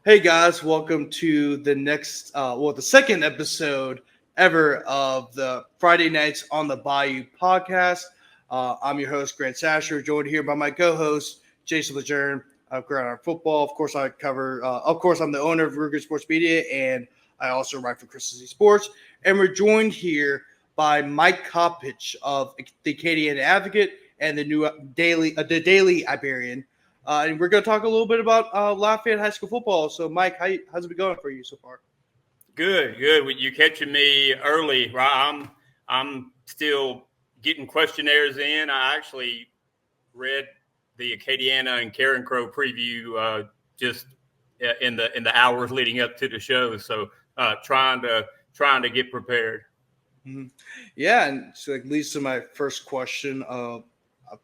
Hey guys, welcome to the second episode ever of the Friday Nights on the Bayou podcast. I'm your host, Grant Sasher, joined here by my co-host, Jace Lejeune of Ground Football. Of course, I'm the owner of Ruger Sports Media, and I also write for Christmas Sports. And we're joined here by Mike Coppage of the Acadiana Advocate and the Daily Iberian. And we're going to talk a little bit about Lafayette High School football. So, Mike, how's it been going for you so far? Good. You're catching me early, right? I'm still getting questionnaires in. I actually read the Acadiana and Karen Crow preview just in the hours leading up to the show. So trying to get prepared. Mm-hmm. Yeah, and so it leads to my first question.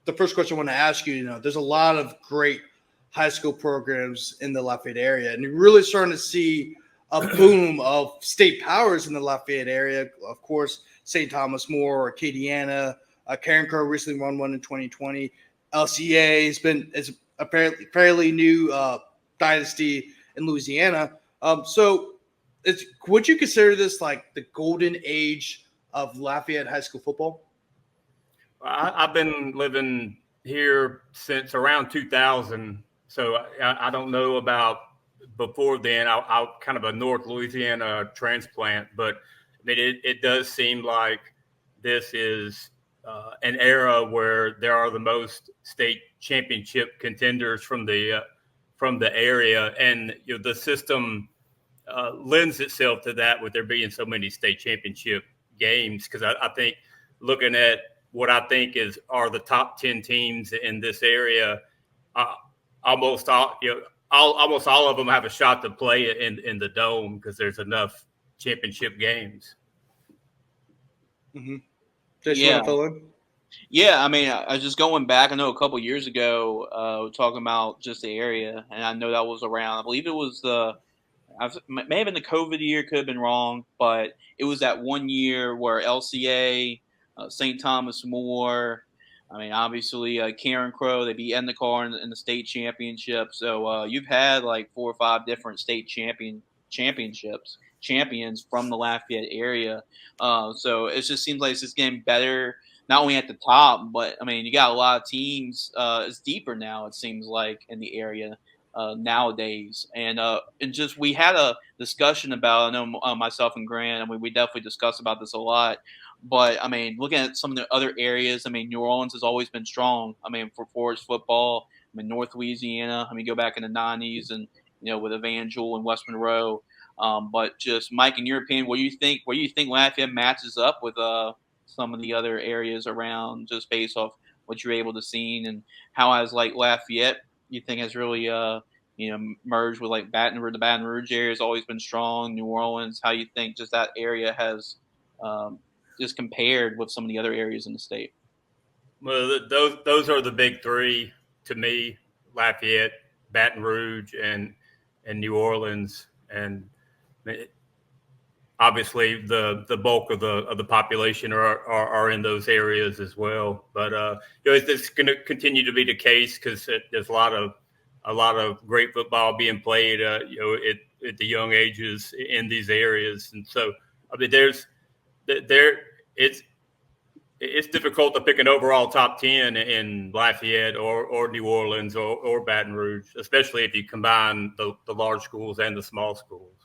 The first question I want to ask you, there's a lot of great high school programs in the Lafayette area, and you're really starting to see a boom of state powers in the Lafayette area. Of course, St. Thomas More, Acadiana, Karen Crow recently won one in 2020. LCA is a fairly new dynasty in Louisiana. Would you consider this like the golden age of Lafayette high school football? I've been living here since around 2000, so I don't know about before then. I'm kind of a North Louisiana transplant, but I mean, it does seem like this is an era where there are the most state championship contenders from the area, and the system lends itself to that with there being so many state championship games. Because I think looking at what I think are the top 10 teams in this area, almost all of them have a shot to play in the dome because there's enough championship games. Mm-hmm. Yeah. Yeah, I mean, I was just going back. I know a couple years ago, talking about just the area, and I know that was around. I believe it was may have been the COVID year, could have been wrong, but it was that 1 year where LCA, St. Thomas More, I mean, obviously Karen Crow, they beat Endicott in the state championship. So you've had like 4 or 5 different state champions from the Lafayette area. So it just seems like it's just getting better, not only at the top, but I mean, you got a lot of teams. It's deeper now, it seems like, in the area. Nowadays, and just we had a discussion about. I know myself and Grant, and we definitely discussed about this a lot. But I mean, looking at some of the other areas, I mean, New Orleans has always been strong. I mean, for forest football, I mean, North Louisiana. I mean, go back in the '90s, and with Evangel and West Monroe. But just Mike, in your opinion, what do you think Lafayette matches up with some of the other areas around, just based off what you're able to see, and how has like Lafayette you think has really merged with like Baton Rouge? The Baton Rouge area has always been strong. New Orleans, how you think just that area has just compared with some of the other areas in the state? Well, those are the big three to me: Lafayette, Baton Rouge, and New Orleans. And obviously, the bulk of the population are in those areas as well. But it's going to continue to be the case because there's a lot of great football being played, at the young ages in these areas. And so, I mean, it's difficult to pick an overall top 10 in Lafayette or New Orleans or Baton Rouge, especially if you combine the large schools and the small schools.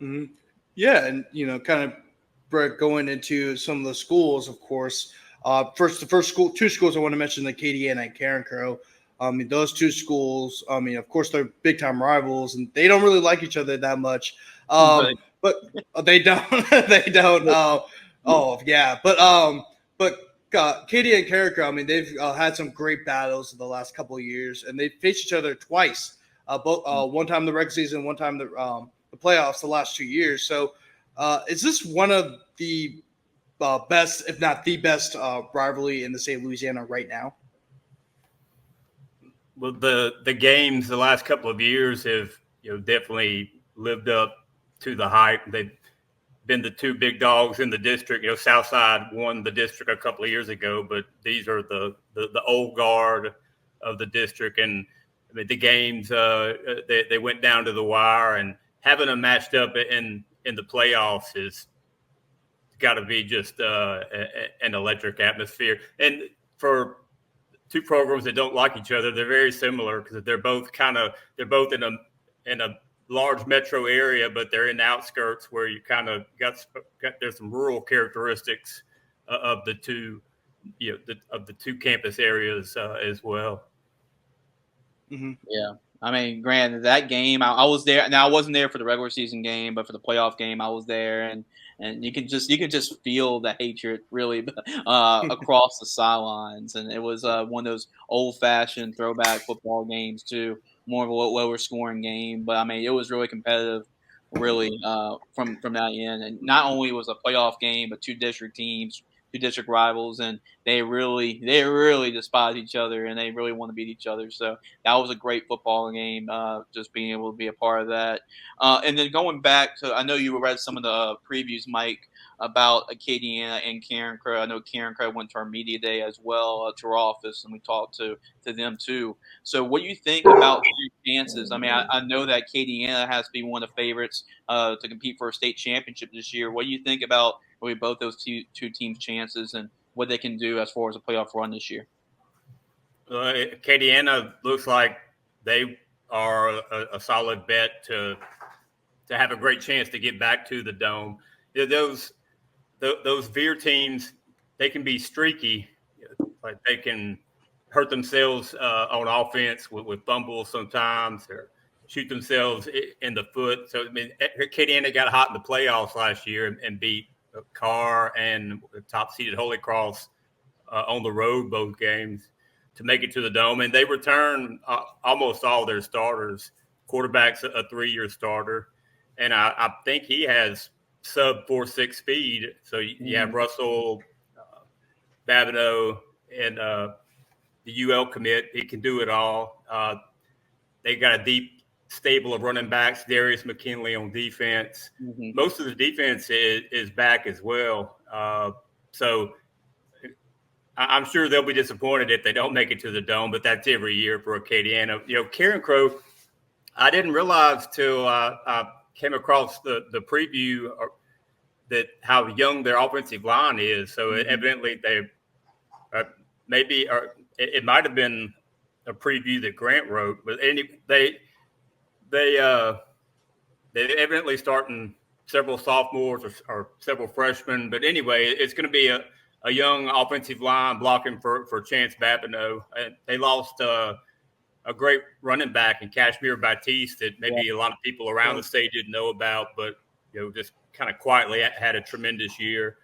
Mm-hmm. Yeah, and kind of going into some of the schools, of course. Two schools I want to mention, Acadiana and Karen Crow. I mean, those two schools. I mean, of course, they're big time rivals, and they don't really like each other that much. Right. But they don't. They don't. Yeah, but Katie and Karen Crow. I mean, they've had some great battles in the last couple of years, and they faced each other twice. One time the regular season, one time the playoffs the last 2 years. So is this one of the best, if not the best, rivalry in the state of Louisiana right now? Well, the games the last couple of years have definitely lived up to the hype. They've been the two big dogs in the district. Southside won the district a couple of years ago, but these are the old guard of the district. And I mean, the games they went down to the wire, and having them matched up in the playoffs is got to be just an electric atmosphere. And for two programs that don't like each other, they're very similar because they're both in a large metro area, but they're in the outskirts where you kind of got there's some rural characteristics of the two, of the two campus areas as well. Mm-hmm. Yeah. I mean, granted, that game, I was there. Now, I wasn't there for the regular season game, but for the playoff game, I was there, and you can just feel the hatred really across the sidelines, and it was one of those old fashioned throwback football games too, more of a lower scoring game, but I mean, it was really competitive, really from that end, and not only was a playoff game, but two district teams, two district rivals, and they really despise each other, and they really want to beat each other. So that was a great football game, just being able to be a part of that. And then going back to, I know you read some of the previews, Mike, about Acadiana and Karen Crow. I know Karen Crow went to our media day as well, to our office, and we talked to them too. So what do you think about their chances? I mean, I know that Acadiana has to be one of the favorites to compete for a state championship this year. What do you think about really both those two teams' chances and what they can do as far as a playoff run this year? Acadiana looks like they are a solid bet to have a great chance to get back to the Dome. Those Veer teams, they can be streaky, like they can hurt themselves on offense with fumbles sometimes, or shoot themselves in the foot. So I mean, Acadiana got hot in the playoffs last year and beat Carr and the top-seeded Holy Cross on the road both games to make it to the Dome. And they return almost all their starters. Quarterback's a 3-year starter. And I think he has sub 4.6 speed. So you have Russell, Babineau, and the UL commit. He can do it all. They got a deep stable of running backs, Darius McKinley on defense. Mm-hmm. Most of the defense is back as well. So I'm sure they'll be disappointed if they don't make it to the Dome, but that's every year for Acadiana. Karen Crow, I didn't realize till I came across the preview that how young their offensive line is. So evidently they maybe, or it might have been a preview that Grant wrote, but they evidently starting several sophomores or several freshmen. But anyway, it's going to be a young offensive line blocking for Chance Babineau. And they lost a great running back in Kashmir Batiste that maybe a lot of people around the state didn't know about, but just kind of quietly had a tremendous year.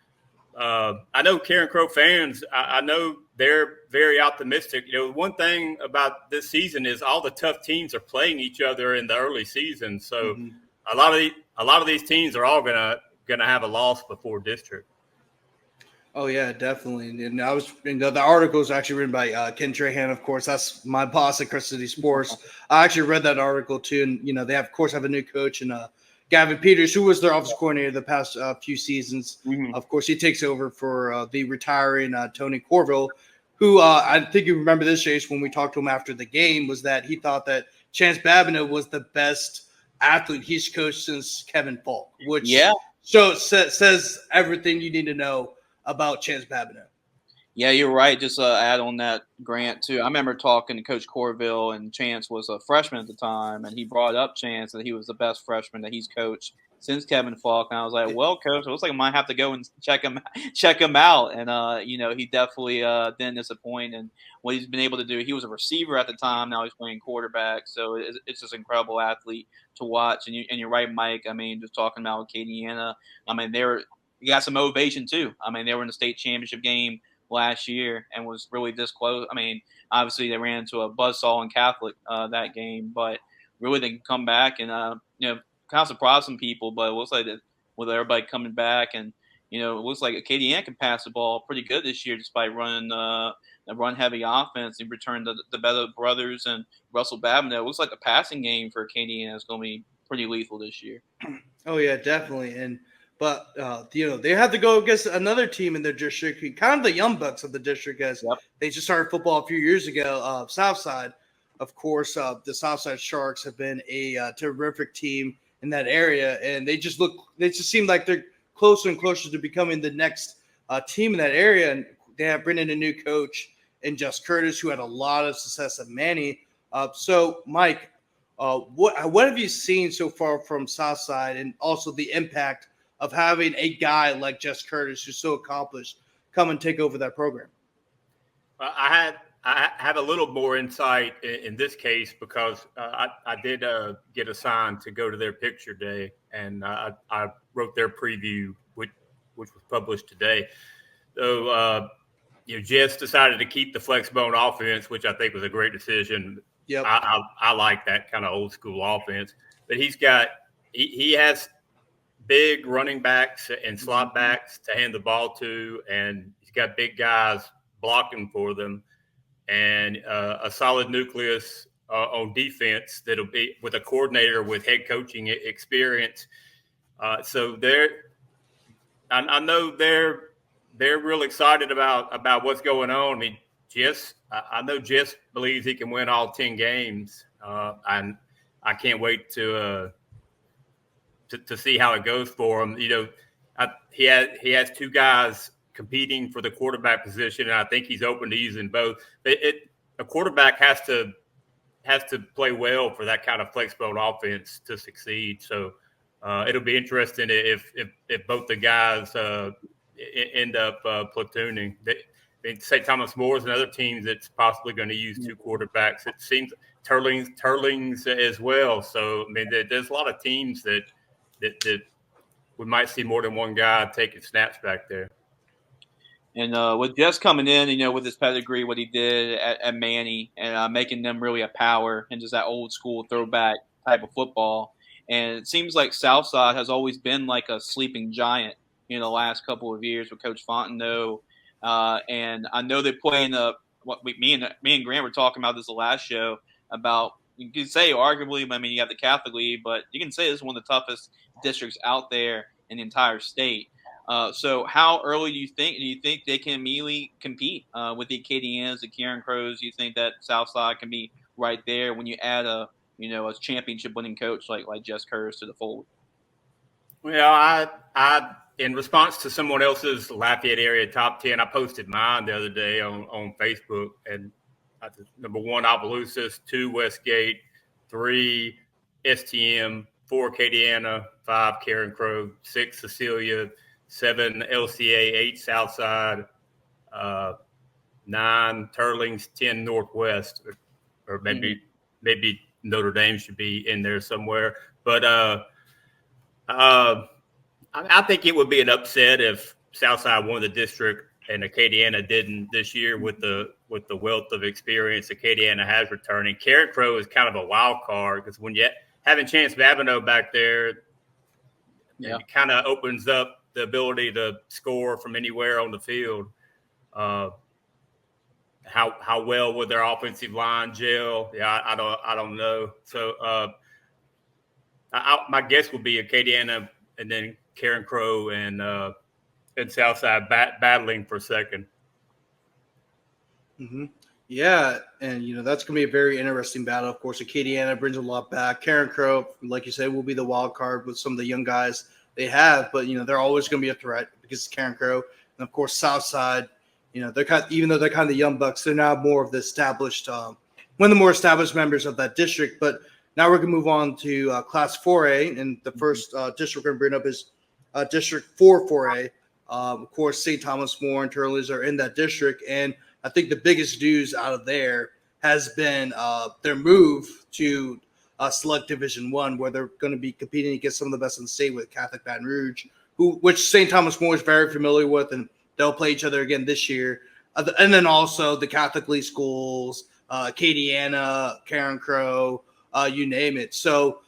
I know Karen Crow fans, I know they're very optimistic. One thing about this season is all the tough teams are playing each other in the early season. So a lot of these teams are all gonna have a loss before district. Oh yeah, definitely. And I was, the article is actually written by Ken Trahan. Of course, that's my boss at Crest City Sports. I actually read that article too, and they of course have a new coach and Gavin Peters, who was their offensive coordinator the past few seasons. Mm-hmm. Of course, he takes over for the retiring Tony Corville, who I think you remember this, Jace, when we talked to him after the game, was that he thought that Chance Babineau was the best athlete he's coached since Kevin Falk, which says everything you need to know about Chance Babineau. Yeah, you're right. Just add on that, Grant, too. I remember talking to Coach Corville, and Chance was a freshman at the time, and he brought up Chance that he was the best freshman that he's coached since Kevin Falk. And I was like, well, Coach, it looks like I might have to go and check him out. And, he definitely didn't disappoint. And what he's been able to do, he was a receiver at the time. Now he's playing quarterback. So it's just an incredible athlete to watch. And you're right, Mike. I mean, just talking about Acadiana, I mean, you got some motivation, too. I mean, they were in the state championship game last year and was really this close. I mean, obviously they ran into a buzzsaw in Catholic that game, but really they can come back and kind of surprise some people. But it looks like that with everybody coming back, and it looks like Acadiana can pass the ball pretty good this year despite running a run heavy offense. He returned the Beto brothers and Russell Babineau. It looks like the passing game for Acadiana is going to be pretty lethal this year. Oh yeah, definitely. But they have to go against another team in their district, kind of the young bucks of the district, as they just started football a few years ago, Southside. of course, the Southside Sharks have been a terrific team in that area, and they just seem like they're closer and closer to becoming the next team in that area. And they have brought in a new coach in Just Curtis, who had a lot of success at Manny. So, Mike, what have you seen so far from Southside, and also the impact of having a guy like Just Curtis, who's so accomplished, come and take over that program? I have a little more insight in this case because I did get assigned to go to their picture day, and I wrote their preview, which was published today. So, Jess decided to keep the flexbone offense, which I think was a great decision. Yep. I like that kind of old school offense, but he has big running backs and slot backs to hand the ball to, and he's got big guys blocking for them, and a solid nucleus on defense that'll be with a coordinator with head coaching experience. So I know they're real excited about what's going on. I mean, I know Jess believes he can win all 10 games, and I can't wait to see how it goes for him. He has two guys competing for the quarterback position, and I think he's open to using both. But a quarterback has to play well for that kind of flexbone offense to succeed. So it'll be interesting if both the guys end up platooning. St. Thomas More is another team that's possibly going to use two quarterbacks. It seems Turlings as well. So I mean, there's a lot of teams that we might see more than one guy taking snaps back there. And with Jess coming in, with his pedigree, what he did at Manny, and making them really a power and just that old school throwback type of football. And it seems like Southside has always been like a sleeping giant in the last couple of years with Coach Fontenot. And I know they play in me and Grant were talking about this the last show about, you can say arguably, I mean, you have the Catholic League, but you can say this is one of the toughest districts out there in the entire state. So how early do you think they can immediately compete with the Acadianas, the Karen Crows? Do you think that Southside can be right there when you add a championship winning coach like Jess Curtis to the fold? Well, I in response to someone else's Lafayette area top 10, I posted mine the other day on Facebook, and number 1, Opelousas, 2, Westgate, 3, STM, 4, Acadiana, 5, Karen Crow, 6, Cecilia, 7, LCA, 8, Southside, 9, Turlings, 10, Northwest, or maybe Notre Dame should be in there somewhere. But I think it would be an upset if Southside won the district and Acadiana didn't this year with the wealth of experience Acadiana has returning. Karen Crow is kind of a wild card because when you having Chance Babineau back there, it kind of opens up the ability to score from anywhere on the field. How well would their offensive line gel? Yeah, I don't know. So my guess would be Acadiana and then Karen Crow and Southside battling for second. Mm-hmm. Yeah, and that's going to be a very interesting battle. Of course, Acadiana brings a lot back. Karen Crow, like you said, will be the wild card with some of the young guys they have, but they're always going to be a threat because it's Karen Crow. And of course, Southside, they're even though they're kind of the young bucks, they're now more of the established, one of the more established members of that district. But now we're going to move on to Class 4A, and the first district we're going to bring up is District 4A. Of course, St. Thomas More and Turleys are in that district, and I think the biggest news out of there has been their move to Select Division I, where they're going to be competing against some of the best in the state with Catholic Baton Rouge, which St. Thomas More is very familiar with, and they'll play each other again this year. And then also the Catholic League schools, Acadiana, Karen Crow, you name it. So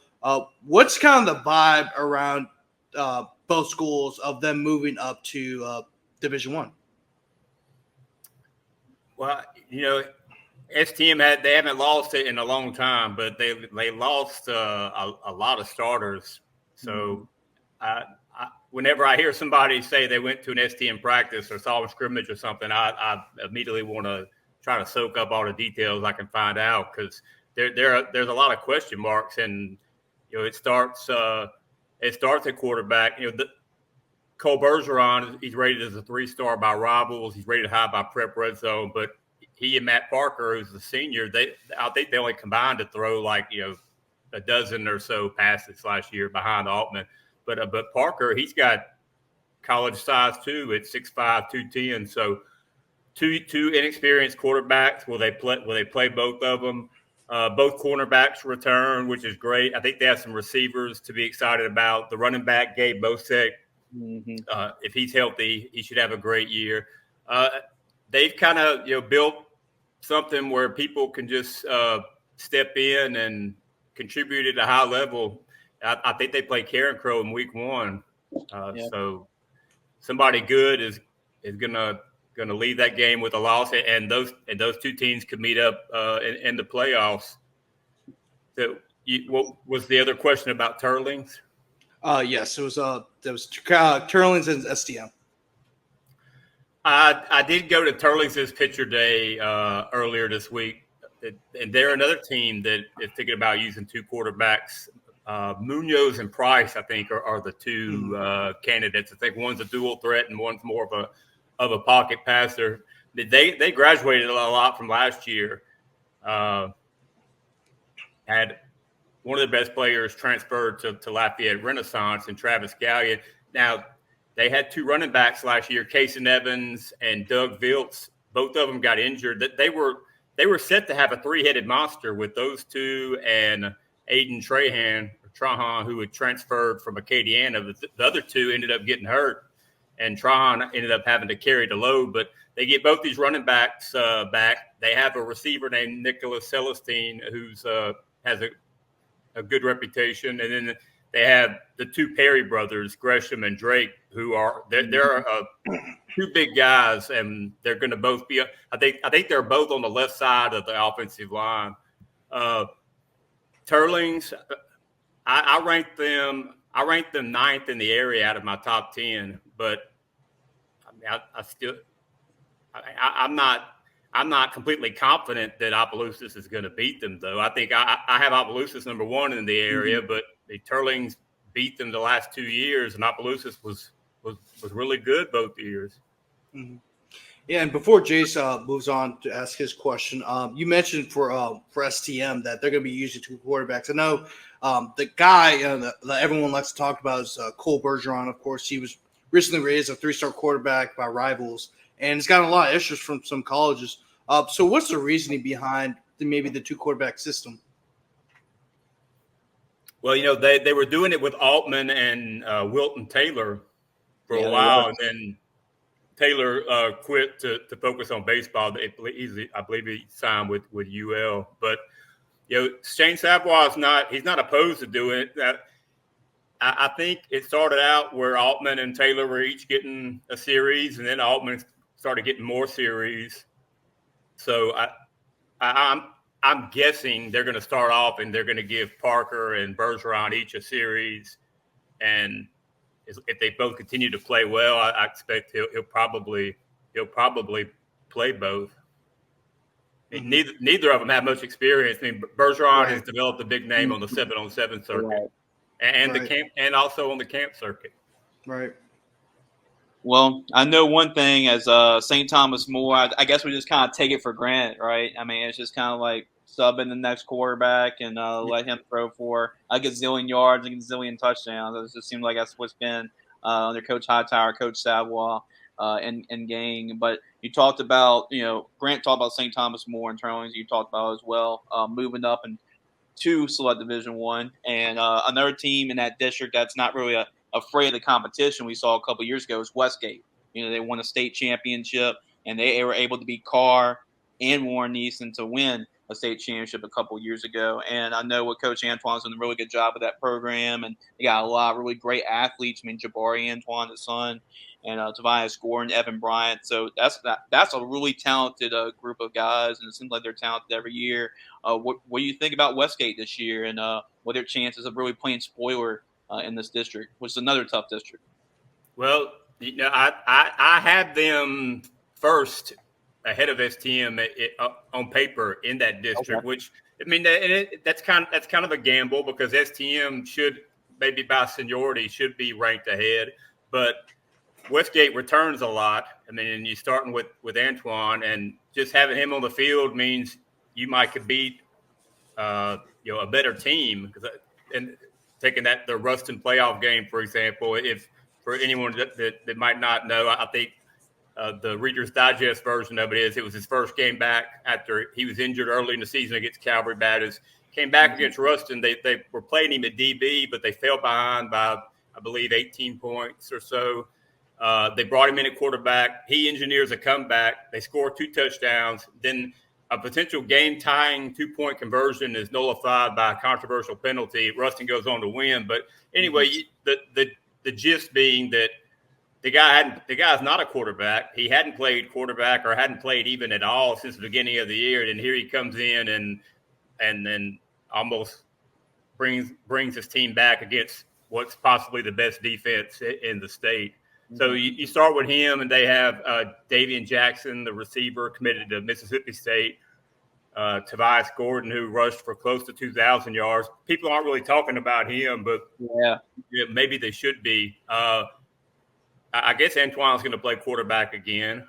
what's kind of the vibe around both schools of them moving up to Division I? Well, STM they haven't lost it in a long time, but they lost a lot of starters. So whenever I hear somebody say they went to an STM practice or saw a scrimmage or something, I immediately want to try to soak up all the details I can find out because there's a lot of question marks, and it starts at quarterback. Cole Bergeron, he's rated as a 3-star by Rivals. He's rated high by Prep Red Zone, but he and Matt Parker, who's the senior, I think they only combined to throw a dozen or so passes last year behind Altman. But Parker, he's got college size too at 6'5", 210. So two inexperienced quarterbacks. Will they play both of them? Both cornerbacks return, which is great. I think they have some receivers to be excited about. The running back, Gabe Bosek, if he's healthy, he should have a great year. They've kind of built something where people can just step in and contribute at a high level. I think they play Karen Crow in week 1. So somebody good is gonna leave that game with a loss, and those two teams could meet up in the playoffs. So, what was the other question about Turlings? Yes, it was Turlings and STM. I did go to Turlings' picture day earlier this week, and they're another team that is thinking about using 2 quarterbacks. Munoz and Price, I think, are the 2 candidates. I think one's a dual threat and one's more of a pocket passer. They graduated a lot from last year. Had one of the best players transferred to Lafayette Renaissance and Travis Gallion. Now, they had 2 running backs last year, Kason Evans and Doug Viltz. Both of them got injured. They were set to have a 3-headed monster with those 2 and Aiden Trahan, who had transferred from Acadiana. The other 2 ended up getting hurt, and Trahan ended up having to carry the load. But they get both these running backs back. They have a receiver named Nicholas Celestine, who's has a good reputation, and then they have the 2 Perry brothers, Gresham and Drake, who are they're 2 big guys, and they're going to both be. I think they're both on the left side of the offensive line. Turlings, I ranked them 9th in the area out of my top 10, but I'm not completely confident that Opelousas is going to beat them, though. I think I have Opelousas number 1 in the area, but the Turlings beat them the last 2 years, and Opelousas was really good both years. Mm-hmm. Yeah, and before Jace moves on to ask his question, you mentioned for STM that they're going to be using 2 quarterbacks. I know the guy that everyone likes to talk about is Cole Bergeron. Of course, he was recently raised a 3-star quarterback by Rivals, and he's gotten a lot of issues from some colleges. So what's the reasoning behind maybe the 2 quarterback system? Well, they were doing it with Altman and Wilton Taylor for a while, and then Taylor quit to focus on baseball. I believe he signed with UL. But Shane Savoy he's not opposed to doing it. I think it started out where Altman and Taylor were each getting a series, and then Altman started getting more series. So I'm guessing they're going to start off and they're going to give Parker and Bergeron each a series, and if they both continue to play well, I expect he'll probably play both. Mm-hmm. Neither of them have much experience. I mean, Bergeron has developed a big name on the 7-on-7 circuit, and the camp, and also on the camp circuit. Right. Well, I know one thing as St. Thomas More, I guess we just kind of take it for granted, right? I mean, it's just kind of like subbing the next quarterback and let him throw for a gazillion yards and a gazillion touchdowns. It just seems like that's what's been under Coach Hightower, Coach Savoy, and gang. But you talked about, Grant talked about St. Thomas More internally, as you talked about as well, moving up to Select Division I. And another team in that district that's not really afraid of the competition we saw a couple years ago is Westgate. They won a state championship, and they were able to beat Carr and Warren Easton to win a state championship a couple years ago. And I know what Coach Antoine's done a really good job with that program, and they got a lot of really great athletes. I mean, Jabari Antoine, his son, and Tobias Gordon, Evan Bryant. So that's a really talented group of guys, and it seems like they're talented every year. What do you think about Westgate this year, and what are their chances of really playing spoiler in this district, which is another tough district? Well, I had them first ahead of STM on paper in that district, which I mean, that's kind of a gamble because STM should maybe by seniority should be ranked ahead, but Westgate returns a lot. I mean, and you're starting with Antoine, and just having him on the field means you might could beat a better team. And taking the Ruston playoff game, for example, if for anyone that might not know, I think the Reader's Digest version of it was his first game back after he was injured early in the season against Calvary Baptist. Came back against Ruston. They were playing him at DB, but they fell behind by, I believe, 18 points or so. They brought him in at quarterback. He engineers a comeback. They score 2 touchdowns. Then a potential game-tying 2-point conversion is nullified by a controversial penalty. Ruston goes on to win. But anyway, the gist being that the guy's not a quarterback. He hadn't played quarterback or hadn't played even at all since the beginning of the year. And here he comes in and then almost brings his team back against what's possibly the best defense in the state. So you start with him, and they have Davian Jackson, the receiver, committed to Mississippi State. Tobias Gordon, who rushed for close to 2,000 yards. People aren't really talking about him, but maybe they should be. I guess Antoine's going to play quarterback again.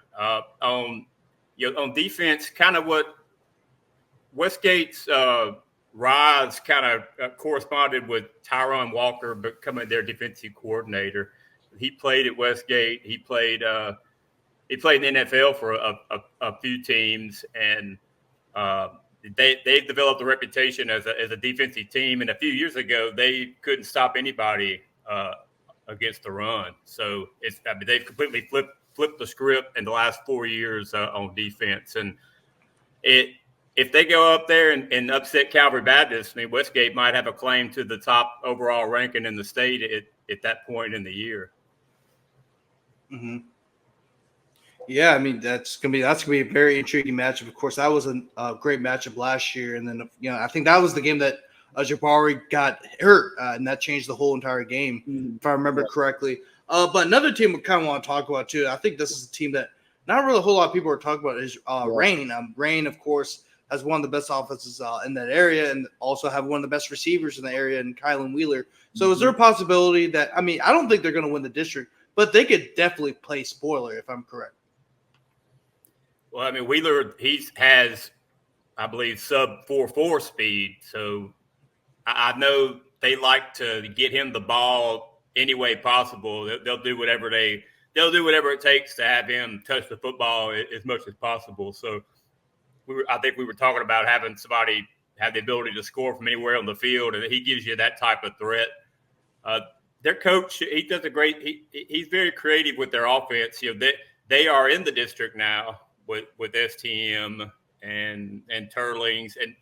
On defense, kind of what Westgate's rise kind of corresponded with Tyron Walker becoming their defensive coordinator. He played at Westgate. He played in the NFL for a few teams, and they developed a reputation as a defensive team. And a few years ago, they couldn't stop anybody against the run. So they've completely flipped the script in the last 4 years on defense. And if they go up there and upset Calvary Baptist, I mean, Westgate might have a claim to the top overall ranking in the state at that point in the year. Mm-hmm. Yeah, I mean that's gonna be a very intriguing matchup. Of course, that was a great matchup last year, and then I think that was the game that Jabari got hurt, and that changed the whole entire game, if I remember correctly. But another team we kind of want to talk about too. I think this is a team that not really a whole lot of people are talking about is Rain. Rain, of course, has one of the best offenses in that area, and also have one of the best receivers in the area in Kylan Wheeler. So, is there a possibility that I don't think they're going to win the district, but they could definitely play spoiler if I'm correct. Well, I mean, Wheeler, he has, I believe, sub 4.4 speed. So I know they like to get him the ball any way possible. They'll do whatever it takes to have him touch the football as much as possible. So I think we were talking about having somebody have the ability to score from anywhere on the field, and he gives you that type of threat. Their coach, he does he's very creative with their offense. They are in the district now with STM and Turlings, and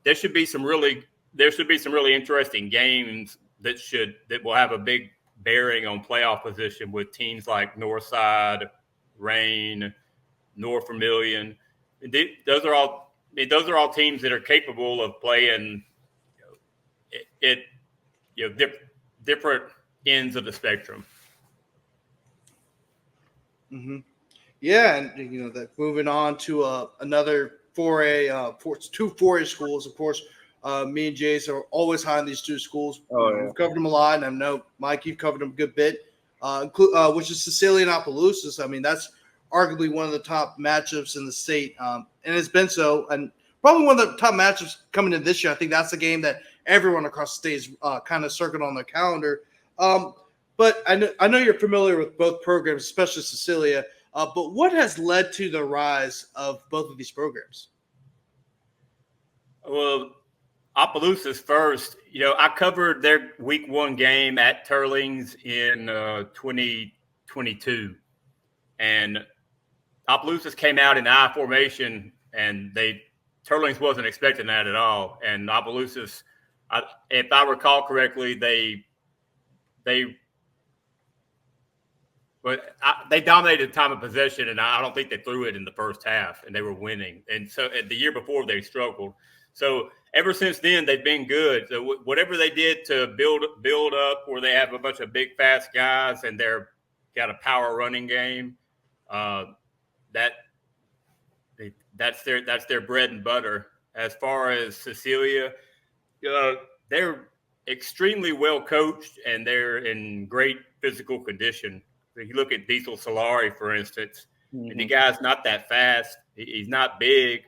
there should be some really interesting games that will have a big bearing on playoff position with teams like Northside, Rain, More Vermillion. Those are all teams that are capable of playing different ends of the spectrum. Mm-hmm. Yeah, and that moving on to another 4A, two 4A schools. Of course, me and Jace are always high on these two schools. We've covered them a lot, and I know Mike, you've covered them a good bit. Which is Cecilia and Opelousas. I mean, that's arguably one of the top matchups in the state, and it's been so, and probably one of the top matchups coming in this year. I think that's the game that everyone across the state is kind of circled on their calendar. But I know you're familiar with both programs, especially Cecilia. But what has led to the rise of both of these programs? Well, Opelousas first. I covered their week 1 game at Turlings in 2022, and Opelousas came out in I formation, and Turlings wasn't expecting that at all. And Opelousas, if I recall correctly, they dominated time of possession, and I don't think they threw it in the first half, and they were winning. And so the year before, they struggled. So ever since then, they've been good. So whatever they did to build up, where they have a bunch of big, fast guys, and they're got a power running game, that's their bread and butter. as far as Cecilia, they're extremely well coached and they're in great physical condition. If you look at Diesel Solari, for instance, and the guy's not that fast. He's not big,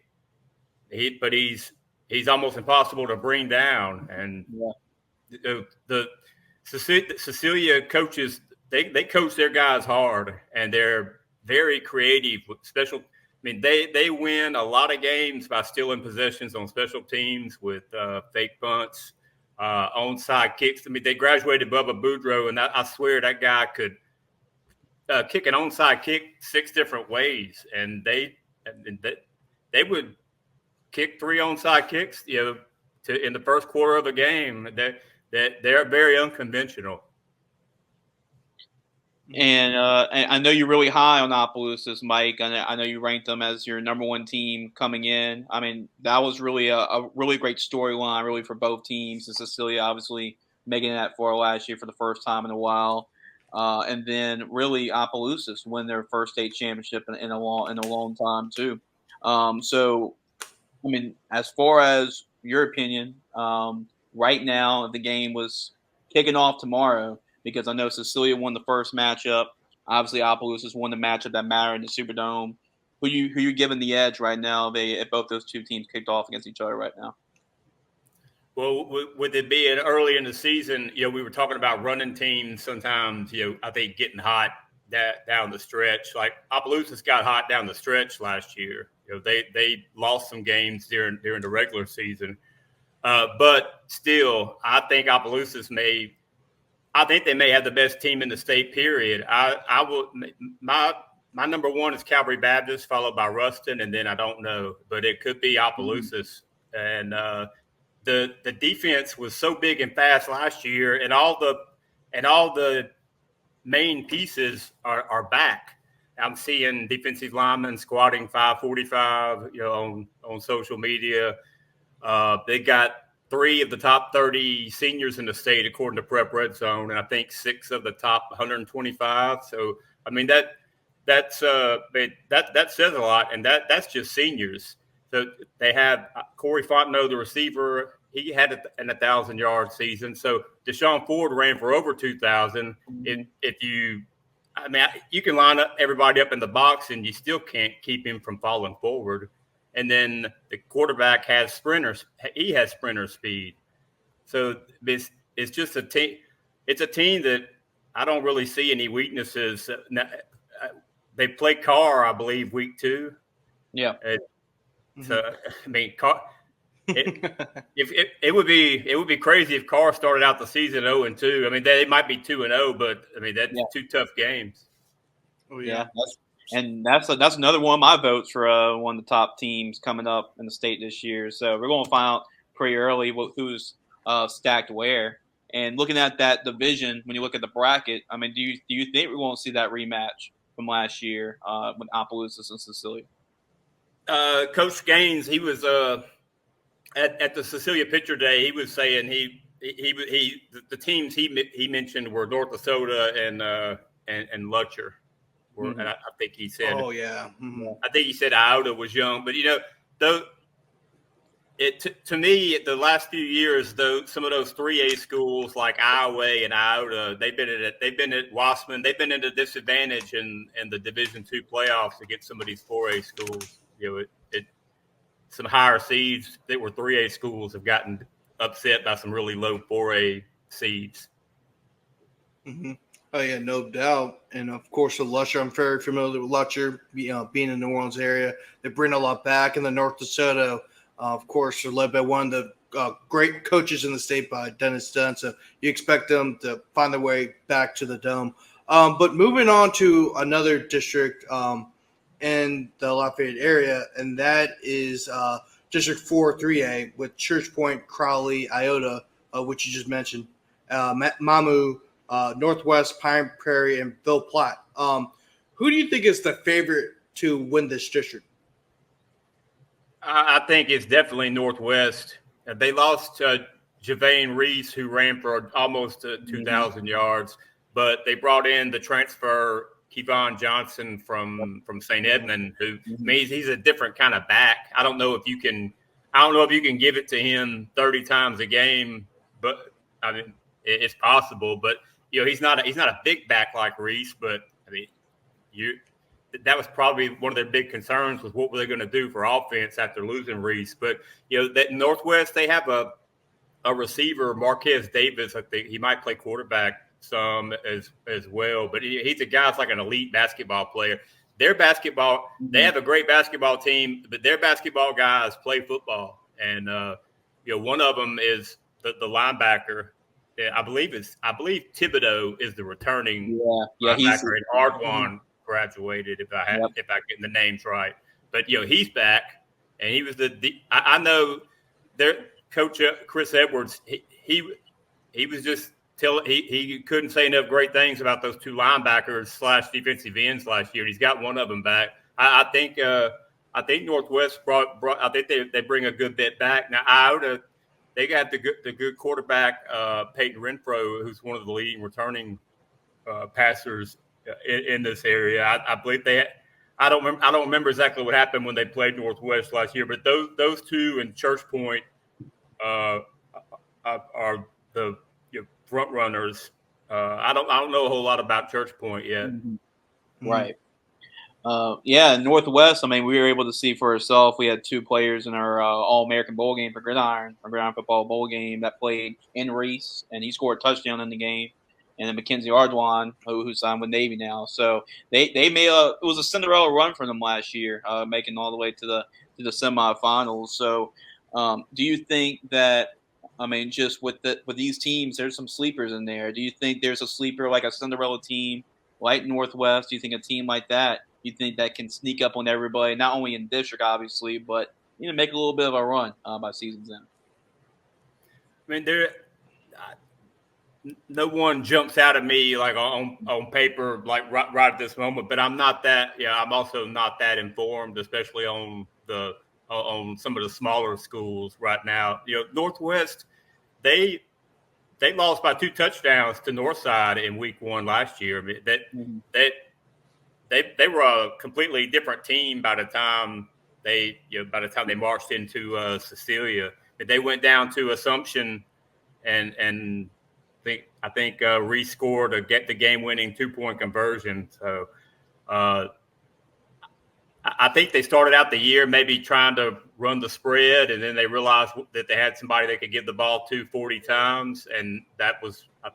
but he's almost impossible to bring down. And the Cecilia coaches, they coach their guys hard, and they're very creative with special. I mean, they win a lot of games by stealing possessions on special teams with fake punts, onside kicks. I mean, they graduated Bubba Boudreaux, and I swear that guy could kick an onside kick 6 different ways, and they would kick 3 onside kicks, in the first quarter of a game. They're very unconventional. And I know you're really high on Opelousas, Mike. I know you ranked them as your number 1 team coming in. I mean, that was really a really great storyline, really, for both teams. And Cecilia obviously making that for last year for the first time in a while. And then really Opelousas win their first state championship in a long time too. So, I mean, as far as your opinion, right now, if the game was kicking off tomorrow, because I know Cecilia won the first matchup. Obviously, Opelousas won the matchup that mattered in the Superdome. Who you giving the edge right now if both those two teams kicked off against each other right now? Well, with it being early in the season, we were talking about running teams sometimes, I think getting hot down the stretch. Like Opelousas got hot down the stretch last year. They lost some games during the regular season. But still, I think Opelousas may have the best team in the state, period. My number 1 is Calvary Baptist, followed by Ruston, and then I don't know. But it could be Opelousas. And the defense was so big and fast last year, and all the main pieces are back. I'm seeing defensive linemen squatting 545, on social media. They got 3 of the top 30 seniors in the state, according to Prep Red Zone, and I think 6 of the top 125. So, I mean, that says a lot, and that's just seniors. So they have Corey Fontenot, the receiver. He had an 1,000-yard season. So Deshaun Ford ran for over 2,000. You can line up everybody up in the box, and you still can't keep him from falling forward. And then the quarterback has sprinters. He has sprinter speed. So it's just a team. It's a team that I don't really see any weaknesses. They play Carr, I believe, week 2. Yeah. So I mean, Carr. It would be crazy if Carr started out the season 0-2. I mean, they might be 2-0, but I mean that's 2 tough games. Oh yeah. That's another one of my votes for one of the top teams coming up in the state this year. So we're going to find out pretty early who's stacked where. And looking at that division, when you look at the bracket, I mean, do you think we're going to see that rematch from last year with Opelousas and Cecilia? Coach Gaines, he was at the Cecilia Picture Day. He was saying the teams he mentioned were North Dakota and Lutcher. And I think he said, "Oh yeah." Mm-hmm. I think he said Iota was young, but to me, the last few years, though, some of those 3A schools like Iowa and Iota, they've been at Wassman, they've been at a disadvantage in the Division II playoffs against some of these 4A schools. Some higher seeds that were 3A schools have gotten upset by some really low 4A seeds. Mm-hmm. Oh yeah, no doubt. And of course, the Lutcher, I'm very familiar with Lutcher. Being in the New Orleans area, they bring a lot back. And the North DeSoto, of course, they're led by one of the great coaches in the state, by Dennis Dunn. So you expect them to find their way back to the Dome. But moving on to another district in the Lafayette area, and that is District 4 3A with Church Point, Crowley, Iota, which you just mentioned, Mamu, Northwest, Pine Prairie, and Ville Platte. Who do you think is the favorite to win this district? I think it's definitely Northwest. They lost Javane Reese, who ran for almost 2,000 yards, but they brought in the transfer Kevon Johnson from St. Edmund, who means he's a different kind of back. I don't know if you can – I don't know if you can give it to him 30 times a game, but I mean it's possible. But he's not a big back like Reese. But I mean, that was probably one of their big concerns was what were they going to do for offense after losing Reese. But that Northwest, they have a receiver, Marquez Davis. I think he might play quarterback some as well. But he's a guy that's like an elite basketball player. Their basketball, they have a great basketball team, but their basketball guys play football. And one of them is the linebacker. I believe Thibodeau is the returning linebacker. And Ardwan graduated if I get the names right. But he's back, and he was I know their coach Chris Edwards. He was just he couldn't say enough great things about those two linebackers / defensive ends last year. He's got one of them back. I think Northwest brought. I think they bring a good bit back now. They got the good quarterback Peyton Renfro, who's one of the leading returning passers in this area. I believe I don't remember exactly what happened when they played Northwest last year, but those two and Church Point are the front runners. I don't know a whole lot about Church Point yet. Right. Northwest. I mean, we were able to see for ourselves. We had two players in our All-American Bowl game for Gridiron Football Bowl game that played in Reese, and he scored a touchdown in the game. And then Mackenzie Ardwan, who signed with Navy now. So they made it was a Cinderella run for them last year, making all the way to the semifinals. So do you think that? I mean, just with these teams, there's some sleepers in there. Do you think there's a sleeper like a Cinderella team like Northwest? Do you think a team like that, you think that can sneak up on everybody, not only in district, obviously, but make a little bit of a run by season's end? I mean, no one jumps out at me like on paper, like right at this moment. But I'm not that. I'm also not that informed, especially on some of the smaller schools right now. Northwest, they lost by 2 touchdowns to Northside in week 1 last year. I mean, they were a completely different team by the time they marched into Cecilia. They went down to Assumption and I think Reese scored to get the game-winning 2-point conversion. So I think they started out the year maybe trying to run the spread, and then they realized that they had somebody they could give the ball to 40 times, and I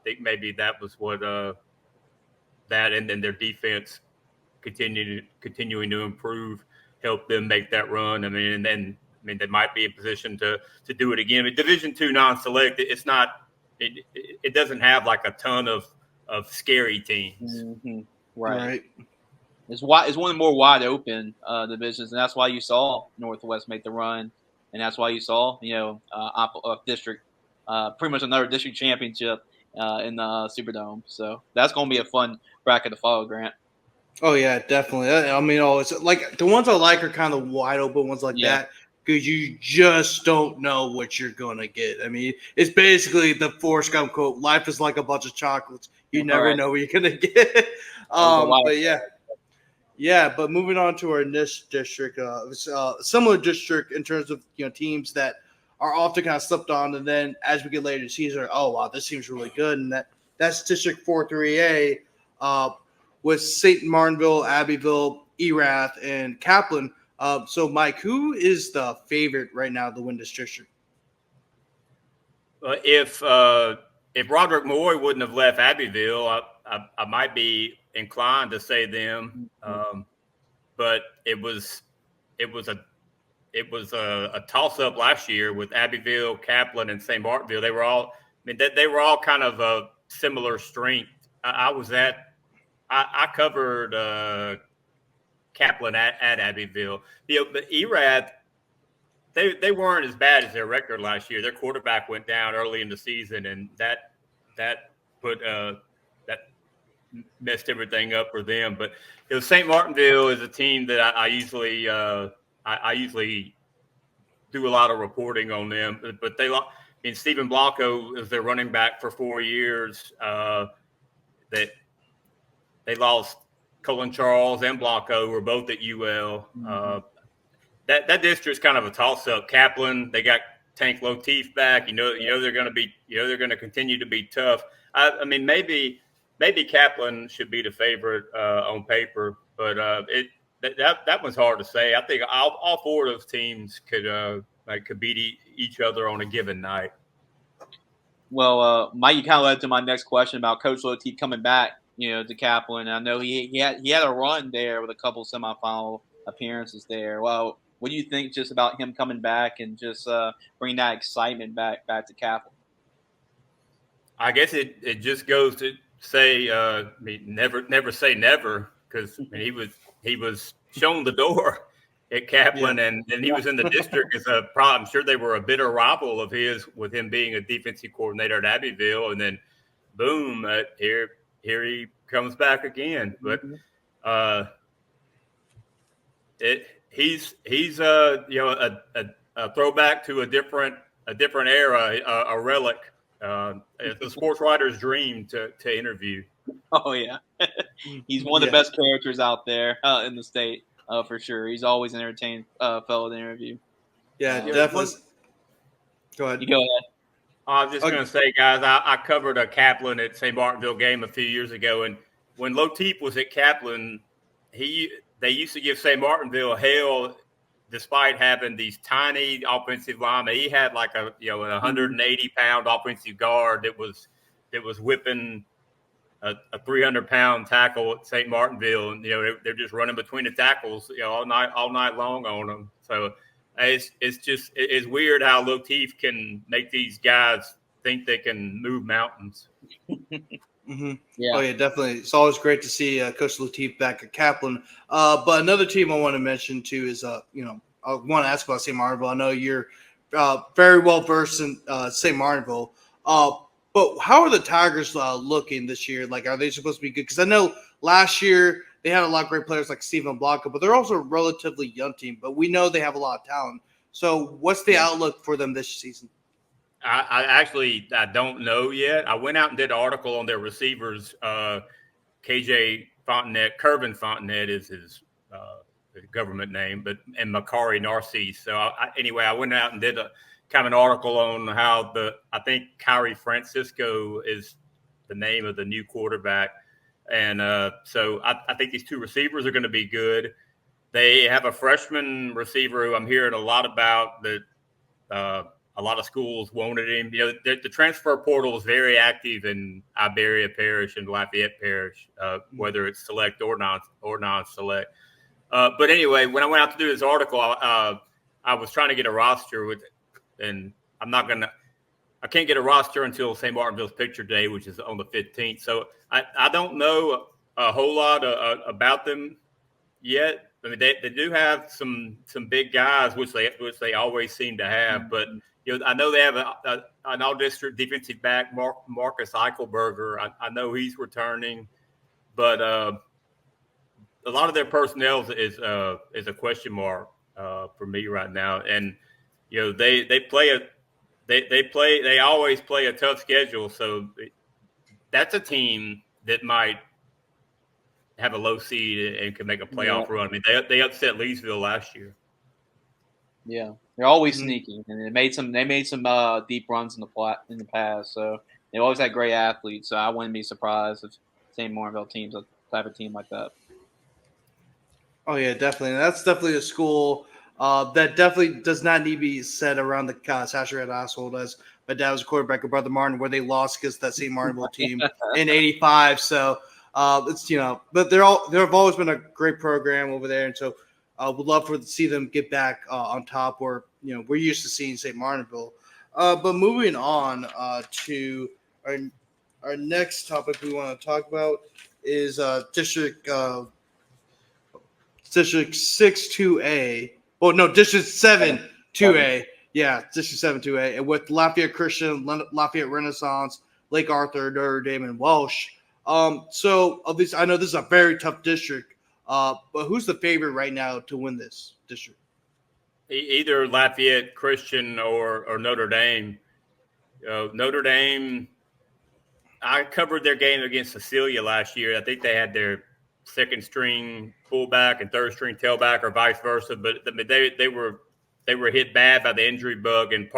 think maybe that was what that, and then their defense continuing to improve helped them make that run. I mean, they might be in position to do it again. But Division II non-select, it's not. It doesn't have like a ton of scary teams. Mm-hmm. Right. It's one of the more wide open divisions, and that's why you saw Northwest make the run, and that's why you saw district, pretty much another district championship in the Superdome. So that's going to be a fun bracket to follow, Grant. Oh yeah, definitely. I mean, it's like the ones I like are kind of wide open ones like that. Because you just don't know what you're going to get. I mean, it's basically the Forrest Gump quote, life is like a bunch of chocolates. You never know what you're going to get. But yeah, but moving on to our next district, similar district in terms of teams that are often kind of slipped on, and then as we get later in the season, oh, wow, this seems really good. And that's District 4-3A with St. Martinville, Abbeville, Erath, and Kaplan. So, Mike, who is the favorite right now to win this district? If Roderick Moy wouldn't have left Abbeville, I might be inclined to say them. But it was a toss up last year with Abbeville, Kaplan, and St. Martinville. They were all kind of a similar strength. I covered Kaplan at Abbeville. But Erath, they weren't as bad as their record last year. Their quarterback went down early in the season, and that put that messed everything up for them. But St. Martinville is a team that I usually do a lot of reporting on them. But Stephen Blanco is their running back for 4 years. That they lost. Cullen Charles and Blanco were both at UL. that district's kind of a toss-up. Kaplan, they got Tank Lateef back. You know they're going to continue to be tough. I mean, maybe Kaplan should be the favorite on paper, but that one's hard to say. I think all four of those teams could beat each other on a given night. Well, Mike, you kind of led to my next question about Coach Lateef coming back, to Kaplan. I know he had a run there with a couple semifinal appearances there. Well, what do you think just about him coming back and just bringing that excitement back to Kaplan? I guess it just goes to say never say never, because he was shown the door at Kaplan, and he was in the district as a problem. I'm sure they were a bitter rival of his with him being a defensive coordinator at Abbeville, and then boom, here he comes back again. But he's a throwback to a different era, a relic. It's a sports writer's dream to interview. Oh yeah, he's one of the best characters out there in the state. For sure. He's always an entertaining fellow to interview. Yeah, definitely. Go ahead. You go ahead. I was just going to say, guys, I covered a Kaplan at St. Martinville game a few years ago, and when Lateef was at Kaplan, they used to give St. Martinville hell despite having these tiny offensive linemen. He had like a 180-pound offensive guard that was whipping a 300-pound tackle at St. Martinville, and they're just running between the tackles all night long on them. So it's weird how Lateef can make these guys think they can move mountains. Mm-hmm. Yeah. Oh yeah, definitely. It's always great to see Coach Lateef back at Kaplan. But another team I want to mention too is I want to ask about St. Martinville. I know you're very well versed in St. Martinville. But how are the Tigers looking this year? Like, are they supposed to be good? Because I know last year they had a lot of great players like Stephen Blanca, but they're also a relatively young team. But we know they have a lot of talent. So what's the outlook for them this season? I don't know yet. I went out and did an article on their receivers. KJ Fontenette, Curvin Fontenette is his government name, and Makari Narcisse. So I went out and did a kind of an article on how I think Kyrie Francisco is the name of the new quarterback. And so I think these two receivers are going to be good. They have a freshman receiver who I'm hearing a lot about that a lot of schools wanted him. The transfer portal is very active in Iberia Parish and Lafayette Parish, whether it's select or non-select. But anyway, when I went out to do this article, I was trying to get a roster and I can't get a roster until St. Martinville's picture day, which is on the 15th. So I don't know a whole lot about them yet. I mean, they do have some big guys, which they always seem to have. But I know they have an all-district defensive back, Marcus Eichelberger. I know he's returning, but a lot of their personnel is a question mark for me right now. And they always play a tough schedule. So that's a team that might have a low seed and can make a playoff run. I mean, they upset Leesville last year. Yeah, they're always sneaky, and they made some deep runs in the past. So they always had great athletes. So I wouldn't be surprised if St. Martinville teams a type of team like that. Oh yeah, definitely. And that's definitely a school that definitely does not need to be set around the saturated household. As my dad was a quarterback of Brother Martin, where they lost against that St. Martinville team in '85. So it's but they've always been a great program over there, and so would love to see them get back on top. Where we're used to seeing St. Martinville. But moving on to our next topic we want to talk about is District 6 2A. Well, no, District 7 2A. Yeah, District 7 2A. And with Lafayette Christian, Lafayette Renaissance, Lake Arthur, Notre Dame, and Welsh. So of these, I know this is a very tough district. But who's the favorite right now to win this district? Either Lafayette Christian or Notre Dame. Notre Dame, I covered their game against Cecilia last year. I think they had their second string fullback and third string tailback, or vice versa. But I mean, they were hit bad by the injury bug, and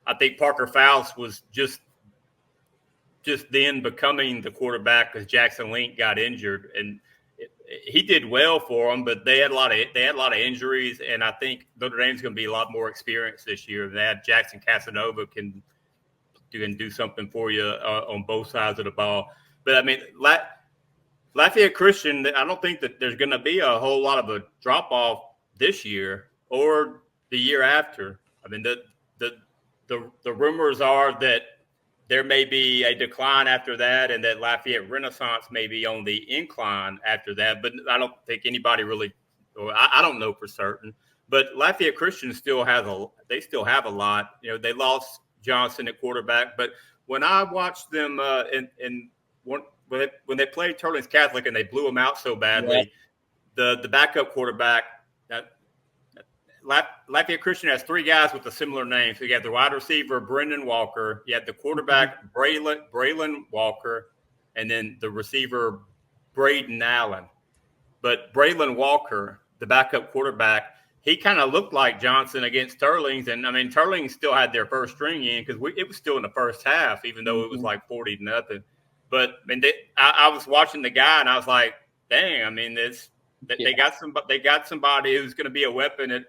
I think Parker Faust was just then becoming the quarterback because Jackson Link got injured, and he did well for them, but they had a lot of injuries, and I think Notre Dame's going to be a lot more experienced this year. They had Jackson Casanova can do something for you on both sides of the ball. But I mean, Lafayette Christian, I don't think that there's going to be a whole lot of a drop off this year or the year after. I mean, the rumors are that there may be a decline after that, and that Lafayette Renaissance may be on the incline after that. But I don't think anybody really, or I don't know for certain. But Lafayette Christian still have a lot. You know, they lost Johnson at quarterback, but when I watched them when they played Turlings Catholic and they blew them out so badly, the backup quarterback. Lafayette Christian has three guys with a similar name. So you have the wide receiver, Brendan Walker. You have the quarterback, Braylon Walker, and then the receiver, Braden Allen. But Braylon Walker, the backup quarterback, he kind of looked like Johnson against Turlings. And, I mean, Turlings still had their first string in because it was still in the first half, even though it was like 40-0. But, I mean, I was watching the guy, and I was like, dang, I mean, they got somebody who's going to be a weapon at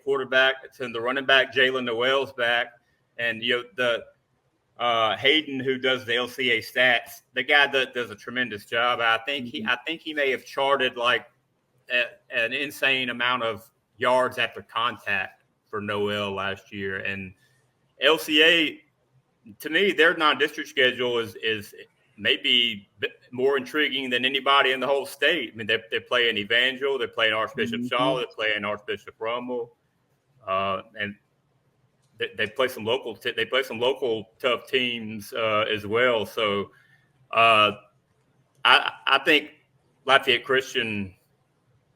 quarterback. And the running back, Jalen Noel's back, and the Hayden, who does the LCA stats, the guy that does a tremendous job. I think he may have charted like an insane amount of yards after contact for Noel last year. And LCA, to me, their non-district schedule is maybe more intriguing than anybody in the whole state. I mean, they're playing Evangel, they're playing Archbishop Shaw, they're playing Archbishop Rummel, and they play some local tough teams as well. So I think Lafayette Christian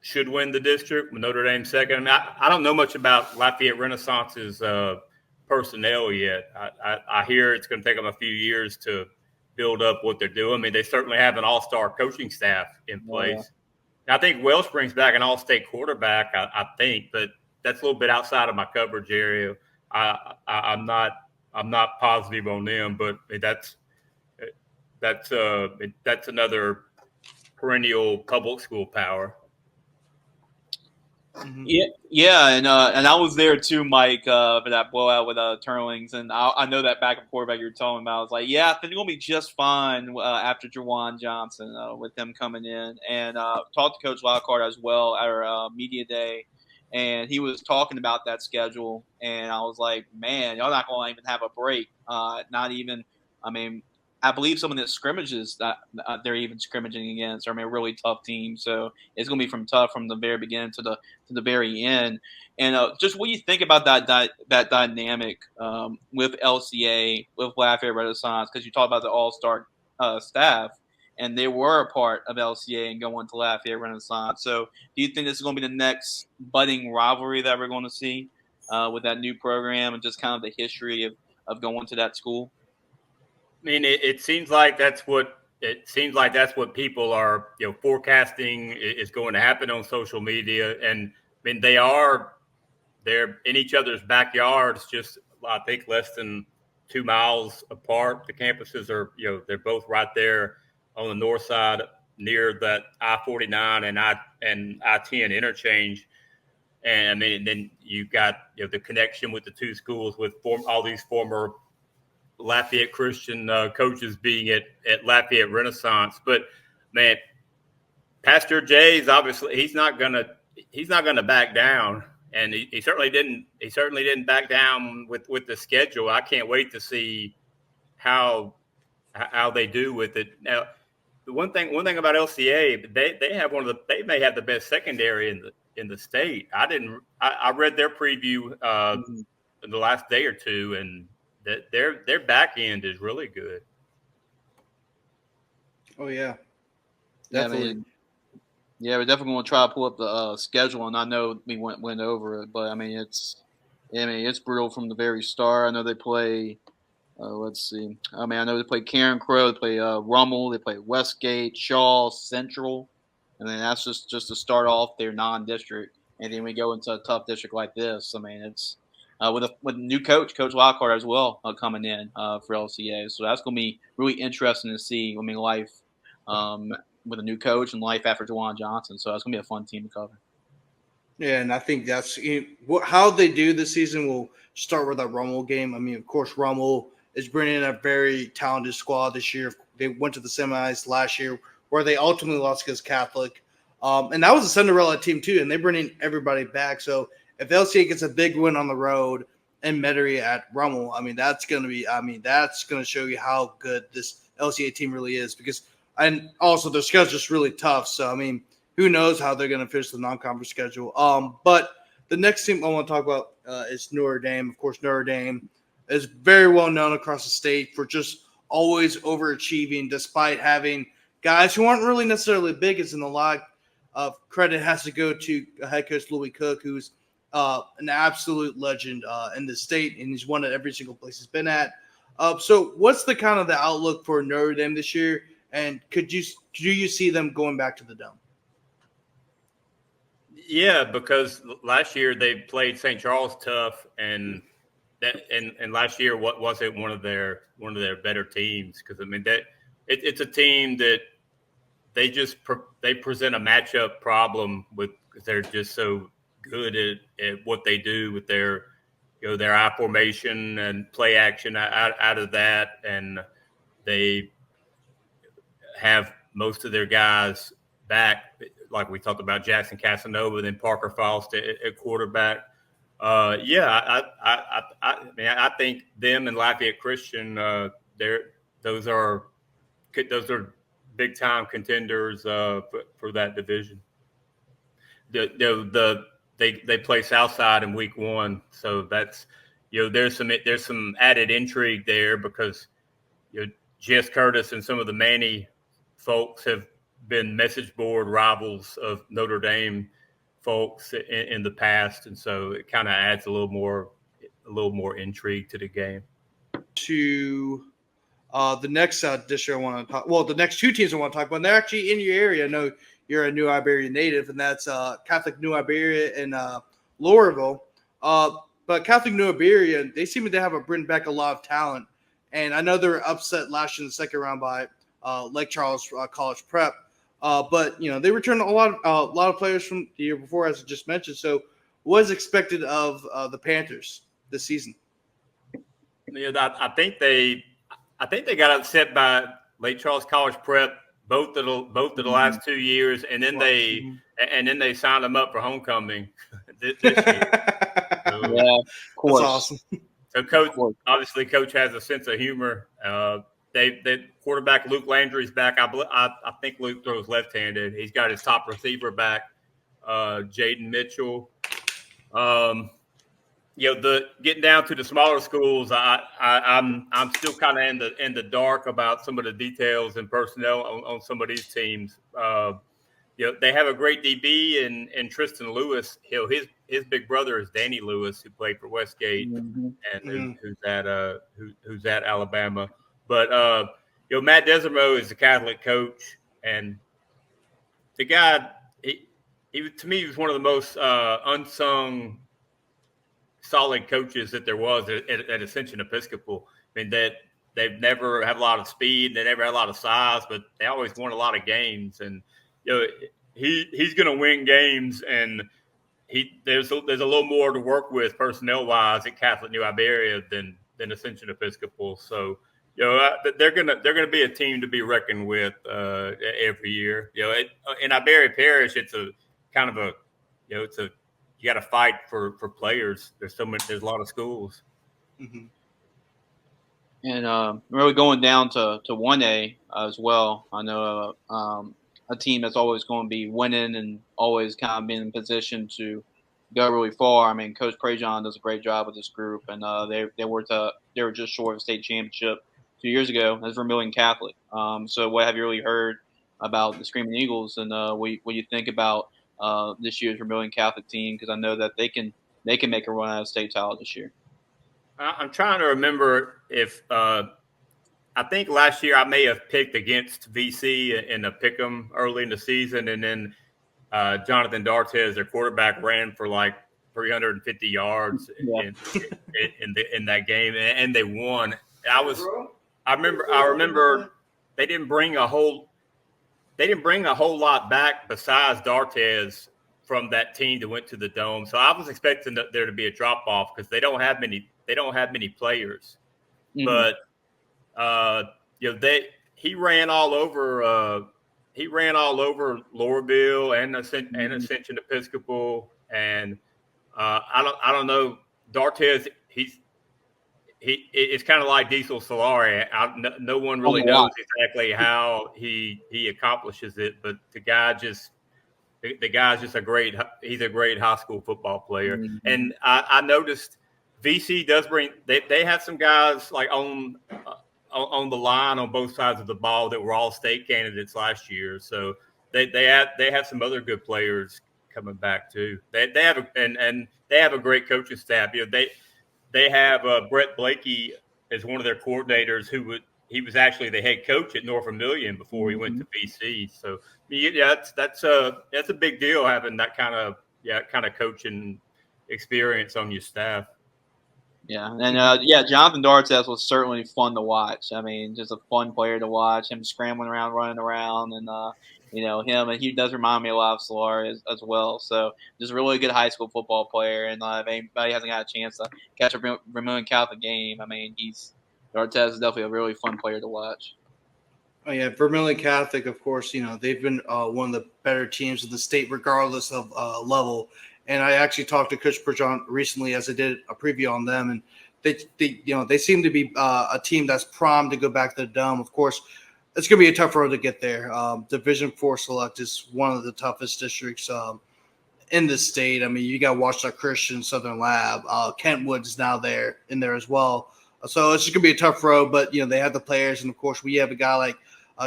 should win the district with Notre Dame second. I mean, I don't know much about Lafayette Renaissance's personnel yet. I hear it's going to take them a few years to build up what they're doing. I mean, they certainly have an all-star coaching staff in place. Yeah. I think Wellspring's back an all-state quarterback, I think, but that's a little bit outside of my coverage area. I'm not positive on them, but that's another perennial public school power. Mm-hmm. Yeah, and I was there too, Mike, for that blowout with Turlings, and I know that backup quarterback you're talking about. I was like, yeah, I think it's gonna be just fine after Jawan Johnson with them coming in, and talked to Coach Lockhart as well at our media day, and he was talking about that schedule, and I was like, man, y'all not gonna even have a break, not even. I mean, I believe some of the scrimmages that they're even scrimmaging against are a really tough team. So it's going to be from the very beginning to the very end. And just what do you think about that dynamic with LCA, with Lafayette Renaissance? Because you talked about the all-star staff, and they were a part of LCA and going to Lafayette Renaissance. So do you think this is going to be the next budding rivalry that we're going to see with that new program and just kind of the history of going to that school? I mean, it seems like that's what people are, forecasting is going to happen on social media. And I mean, they're in each other's backyards, just I think less than 2 miles apart. The campuses are, they're both right there on the north side near that I-49 and I-10 interchange. And I mean, then you've got the connection with the two schools with all these former Lafayette Christian coaches being at Lafayette Renaissance. But man, Pastor Jace, obviously he's not gonna back down, and he certainly didn't back down with the schedule. I can't wait to see how they do with it. Now, the one thing about LCA, they may have the best secondary in the state. I read their preview in the last day or two, and their back end is really good. Oh yeah, definitely. We're definitely going to try to pull up the schedule, and I know we went over it, but it's brutal from the very start. I know they play. Let's see. I know they play Karen Crow, they play Rummel, they play Westgate, Shaw, Central. and then that's just to start off their non-district, and then we go into a tough district like this. I mean, it's with a new coach, Coach Lockhart as well, coming in for LCA, so that's going to be really interesting to see. I mean, life with a new coach and life after Juwan Johnson, so that's going to be a fun team to cover. Yeah, and I think that's how they do this season will start with that Rummel game. I mean, of course, Rummel is bringing in a very talented squad this year. They went to the semis last year where they ultimately lost against Catholic. And that was a Cinderella team too, and they bring in everybody back. So if LCA gets a big win on the road in Metairie at Rummel, that's going to show you how good this LCA team really is and also their schedule's just really tough. So, who knows how they're going to finish the non-conference schedule. But the next team I want to talk about is Notre Dame. Of course, Notre Dame is very well known across the state for just always overachieving despite having guys who aren't really necessarily big. As in a lot of credit has to go to head coach Louis Cook, who's an absolute legend in the state, and he's won at every single place he's been at. So what's the kind of the outlook for Notre Dame this year? And do you see them going back to the Dome? Yeah, because last year they played St. Charles tough, and last year what wasn't one of their better teams, because it's a team that they present a matchup problem with, because they're just so good at what they do with their I formation and play action out of that, and they have most of their guys back, like we talked about Jackson Casanova, then Parker Faust at quarterback. I think them and Lafayette Christian, those are big time contenders for that division. They play Southside in week 1, so that's there's some added intrigue there, because Jess Curtis and some of the Manny folks have been message board rivals of Notre Dame folks in the past, and so it kind of adds a little more intrigue to the game. To the next district I want to talk. Well, the next two teams I want to talk about, and they're actually in your area. I know you're a New Iberia native, and that's Catholic New Iberia in Lowerville. But Catholic New Iberia, they seem to have bring back a lot of talent, and I know they were upset last year in the second round by Lake Charles College Prep. But they returned a lot of players from the year before, as I just mentioned. So, what is expected of the Panthers this season? I think they got upset by Lake Charles College Prep both of the last 2 years, and then they signed them up for homecoming this year. So, yeah, of course. That's awesome. So, Coach has a sense of humor. They quarterback Luke Landry's back. I think Luke throws left-handed. He's got his top receiver back, Jaden Mitchell. Getting down to the smaller schools, I'm still kind of in the dark about some of the details and personnel on some of these teams. They have a great DB in Tristan Lewis. His big brother is Danny Lewis, who played for Westgate, and who's at Alabama. But Matt Desormeaux is the Catholic coach, and the guy, he to me, he was one of the most unsung solid coaches that there was at Ascension Episcopal. That they've never had a lot of speed, they never had a lot of size, but they always won a lot of games. And he's going to win games, and there's a little more to work with personnel wise at Catholic New Iberia than Ascension Episcopal. So they're gonna be a team to be reckoned with every year. In Iberia Parish, it's a kind of you got to fight for players. There's a lot of schools. Mm-hmm. And really going down to 1A as well. I know a team that's always going to be winning and always kind of being in position to go really far. I mean, Coach Prejean does a great job with this group, and they were just short of a state championship 2 years ago. That's Vermillion Catholic. So what have you really heard about the Screaming Eagles, and what you think about this year's Vermillion Catholic team? Because I know that they can make a run out of state title this year. I'm trying to remember if I I think last year I may have picked against VC in the pick'em early in the season, and then Jonathan D'Artes, their quarterback, ran for like 350 yards in that game, and they won. I remember they didn't bring a whole lot back besides D'Artes from that team that went to the Dome. So I was expecting there to be a drop off because they don't have many players. Mm-hmm. But he ran all over Lowerville and Ascension Episcopal, and I don't know, D'Artes. It's kind of like Diesel Solari. No one really knows exactly how he accomplishes it, but the guy's just he's a great high school football player. Mm-hmm. And I noticed VC does bring, they have some guys like on the line on both sides of the ball that were all state candidates last year. So they have some other good players coming back too. They have a great coaching staff. They have Brett Blakey as one of their coordinators he was actually the head coach at More and Vermillion before he went to BC. So that's a big deal having that kind of coaching experience on your staff. Yeah, and Jonathan D'Artes was certainly fun to watch. I mean, just a fun player to watch. Him scrambling around, running around, and him, and he does remind me a lot of Solari as well. So just a really good high school football player. And if anybody hasn't got a chance to catch a Vermillion Catholic game, I mean, D'Artes is definitely a really fun player to watch. Oh yeah, Vermillion Catholic, of course. They've been one of the better teams in the state, regardless of level. And I actually talked to Coach Bergeron recently, as I did a preview on them, and they seem to be a team that's primed to go back to the Dome. Of course, it's going to be a tough road to get there. Division IV Select is one of the toughest districts in the state. I mean, you got Washington Christian, Southern Lab, Kentwood is now in there as well. So it's just going to be a tough road, but they have the players, and of course, we have a guy like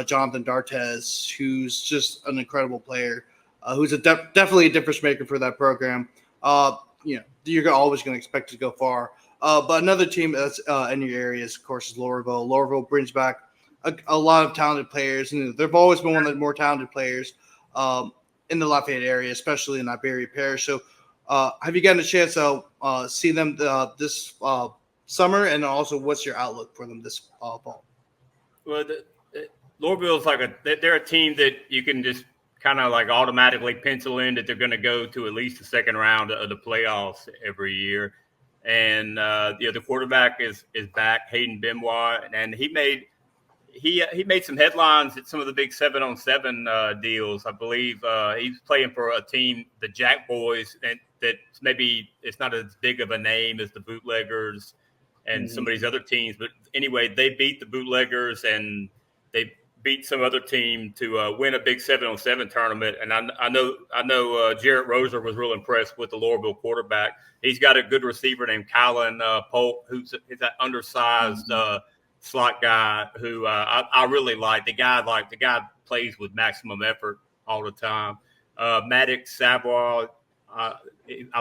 Jonathan D'Artes, who's just an incredible player. Who's definitely a difference maker for that program. You're always going to expect to go far. But another team that's in your area, of course, is Lowerville. Lowerville brings back a lot of talented players. And they've always been one of the more talented players in the Lafayette area, especially in Iberia Parish. So have you gotten a chance to see them this summer? And also, what's your outlook for them this fall? Well, Lowerville's they're a team that you can just kind of like automatically pencil in that they're going to go to at least the second round of the playoffs every year. And the quarterback is back, Hayden Benoit, and he made some headlines at some of the big 7-on-7 deals. I believe he's playing for a team, the Jack Boys, and that maybe it's not as big of a name as the Bootleggers and some of these other teams. But anyway, they beat the Bootleggers, and they beat some other team to win a big 7-on-7 tournament. And I know Jarrett Roser was real impressed with the Lowerville quarterback. He's got a good receiver named Kylan Polk, who's that undersized slot guy who I really like. The guy plays with maximum effort all the time. Maddox Savoy, I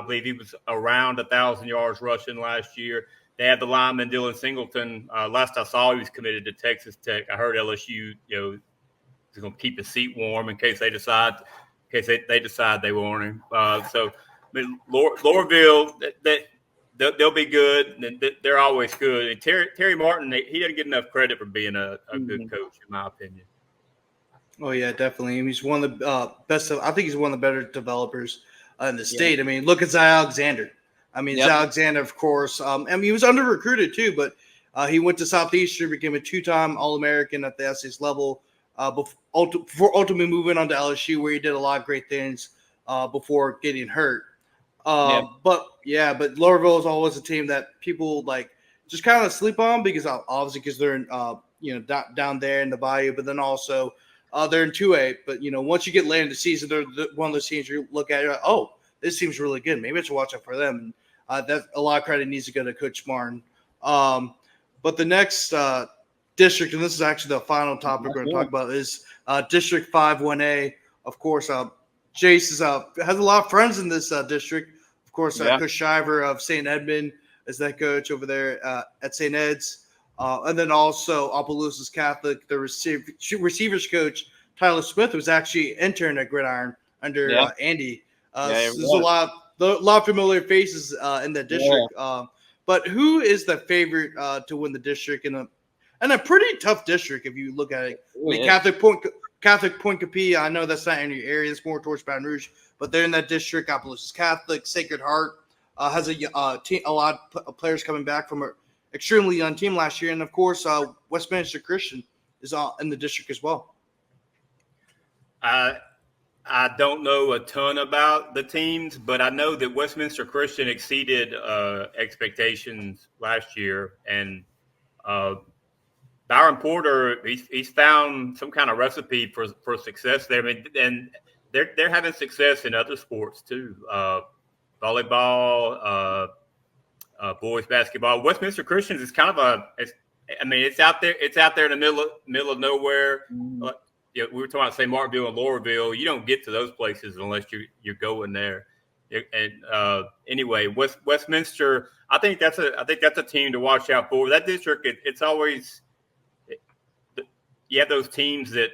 believe he was around 1,000 yards rushing last year. They had the lineman Dylan Singleton. Last I saw, he was committed to Texas Tech. I heard LSU, is going to keep his seat warm in case they decide they want him. So, I mean, Lowerville, they'll be good. They're always good. And Terry Martin, he doesn't get enough credit for being a good coach, in my opinion. Oh yeah, definitely. I mean, he's one of the best. I think he's one of the better developers in the state. I mean, look at Zay Alexander. I mean, Alexander, of course. He was under-recruited too, but he went to Southeastern, became a two-time All-American at the SA's level before ultimately moving on to LSU, where he did a lot of great things before getting hurt. But Lowerville is always a team that people just kind of sleep on because they're in, down there in the Bayou, but then also they're in 2A. But once you get later in the season, they're one of those teams you look at, you're like, oh, this seems really good. Maybe I should watch out for them. That a lot of credit needs to go to Coach Martin. But the next district, and this is actually the final topic we're going to talk about, is District 5 1A. Of course, Jace has a lot of friends in this district. Of course, Coach Shiver of St. Edmund is that coach over there at St. Ed's. And then also Opelousas Catholic, the receivers coach, Tyler Smith, was actually intern at Gridiron under Andy. So there's a lot of familiar faces in the district. But who is the favorite to win the district in a pretty tough district if you look at it? I mean, Catholic Point Capella, I know that's not in your area. It's more towards Baton Rouge, but they're in that district. Opelousas Catholic, Sacred Heart has a lot of players coming back from an extremely young team last year. And, of course, Westminster Christian is in the district as well. I don't know a ton about the teams, but I know that Westminster Christian exceeded expectations last year. And Byron Porter, he's found some kind of recipe for success there. I mean, and they're having success in other sports too, volleyball, boys basketball. Westminster Christians is kind of it's out there. It's out there in the middle of nowhere. We were talking about St. Martinville and Laurelville. You don't get to those places unless you're going there. And anyway, Westminster, I think that's a team to watch out for. That district, it's always you have those teams that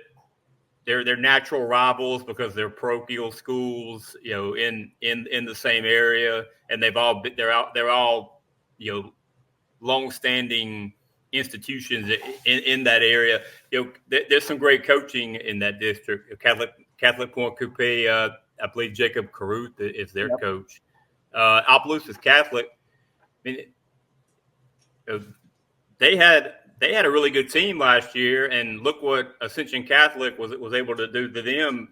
they're natural rivals because they're parochial schools, in the same area, and they're all long-standing institutions in that area. There's some great coaching in that district. Catholic Point Coupe, I believe Jacob Caruth is their coach. Opelousas Catholic, I mean, they had a really good team last year, and look what Ascension Catholic was able to do to them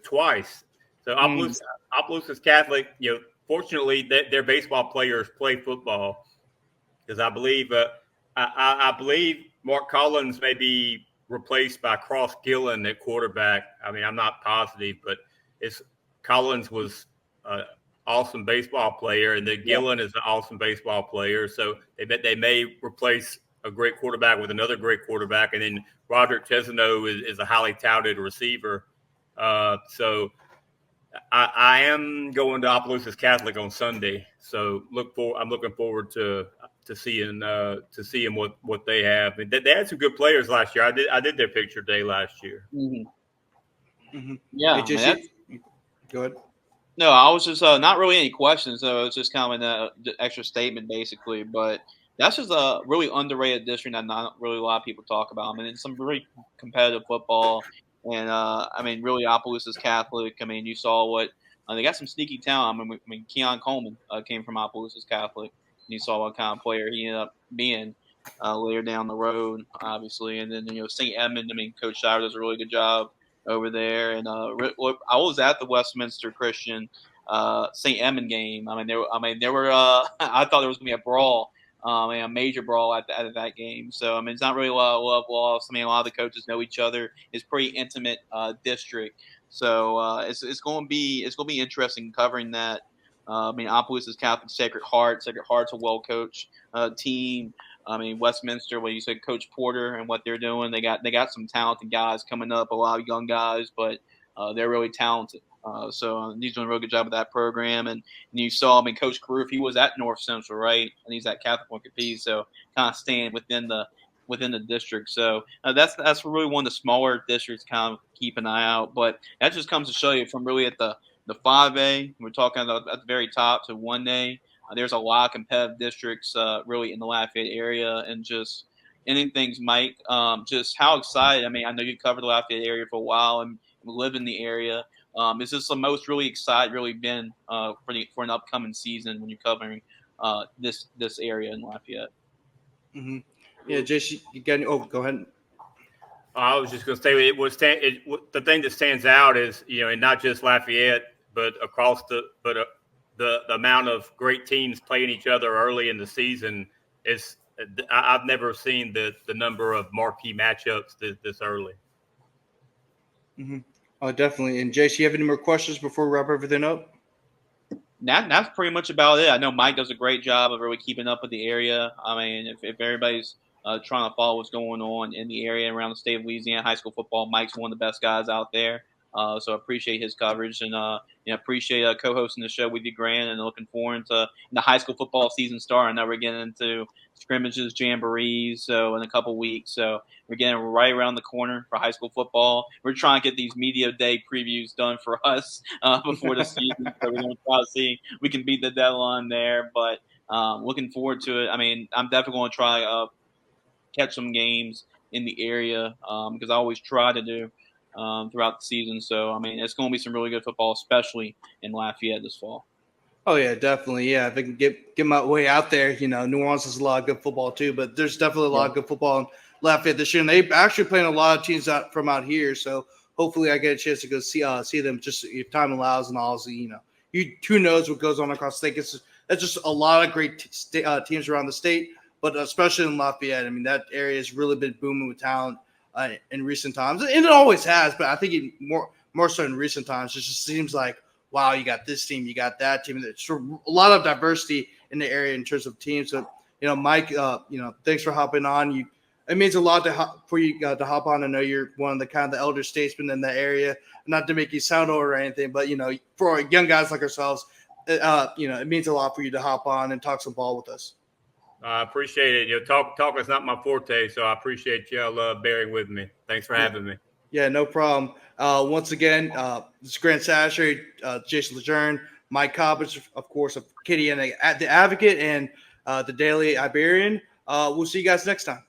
twice. So Opelousas Catholic, fortunately, their baseball players play football, because I believe Mark Collins may be replaced by Cross Gillen at quarterback. I mean, I'm not positive, but Collins was an awesome baseball player, and then Gillen is an awesome baseball player. So they may replace a great quarterback with another great quarterback, and then Roderick Chesano is a highly touted receiver. So I am going to Opelousas Catholic on Sunday. So I'm looking forward to seeing what they have. And they had some good players last year. I did their picture day last year. Mm-hmm. Mm-hmm. Yeah, go ahead. No, I was just not really any questions. So it's just kind of an extra statement, basically. But that's just a really underrated district that not really a lot of people talk about. I mean, it's some really competitive football, and really Opelousas Catholic. I mean, you saw what they got some sneaky talent. I mean, Keon Coleman came from Opelousas Catholic. And you saw what kind of player he ended up being later down the road, obviously. And then St. Edmund. I mean, Coach Shire does a really good job over there. And I was at the Westminster Christian St. Edmund game. I thought there was gonna be a brawl. A major brawl at that game. So, I mean, it's not really a lot of love lost. I mean, a lot of the coaches know each other. It's pretty intimate district. So, it's going to be interesting covering that. Opelousas Catholic, Sacred Heart's a well-coached team. I mean, Westminster, what you said, Coach Porter and what they're doing. They got some talented guys coming up, a lot of young guys, but they're really talented. So he's doing a real good job with that program. And you saw, Coach Caruth, he was at North Central, right? And he's at Catholic Point Capella, so kind of staying within the district. So that's really one of the smaller districts, kind of keep an eye out. But that just comes to show you from really at the 5A, we're talking at the very top, to 1A. There's a lot of competitive districts really in the Lafayette area. And just anything's, Mike, just how excited. I mean, I know you covered the Lafayette area for a while and live in the area. Is this the most really excited really been for an upcoming season when you're covering this area in Lafayette? Mm-hmm. Yeah, Jace, you got any? Oh, go ahead. I was just going to say the thing that stands out is and not just Lafayette, but across the amount of great teams playing each other early in the season is. I've never seen the number of marquee matchups this early. Mm-hmm. Oh, definitely. And Jace, you have any more questions before we wrap everything up? That's pretty much about it. I know Mike does a great job of really keeping up with the area. I mean, if everybody's trying to follow what's going on in the area around the state of Louisiana, high school football, Mike's one of the best guys out there. So I appreciate his coverage and appreciate co-hosting the show with you, Grant, and looking forward to the high school football season start. I know we're getting into scrimmages, jamborees, so in a couple weeks. So we're getting right around the corner for high school football. We're trying to get these media day previews done for us before the season, so we're going to try to see if we can beat the deadline there. But looking forward to it. I mean, I'm definitely going to try catch some games in the area because I always try to do throughout the season. So, I mean, it's going to be some really good football, especially in Lafayette this fall. Oh yeah, definitely. Yeah, if I can get my way out there, New Orleans has a lot of good football too, but there's definitely a lot of good football in Lafayette this year, and they actually playing a lot of teams from out here. So hopefully, I get a chance to go see them just if time allows, and obviously, who knows what goes on across the state. That's just a lot of great teams around the state, but especially in Lafayette. I mean, that area has really been booming with talent in recent times, and it always has. But I think more so in recent times, it just seems like, wow, you got this team, you got that team. There's a lot of diversity in the area in terms of teams. So, Mike, thanks for hopping on. It means a lot for you to hop on. I know you're one of the kind of the elder statesmen in the area. Not to make you sound old or anything, but for young guys like ourselves, it means a lot for you to hop on and talk some ball with us. I appreciate it. Talk is not my forte, so I appreciate y'all bearing with me. Thanks for having me. Yeah, no problem. Once again, this is Grant Sasher, Jace Lejeune, Mike Coppage, of course, of Acadiana Advocate, and the Daily Iberian. We'll see you guys next time.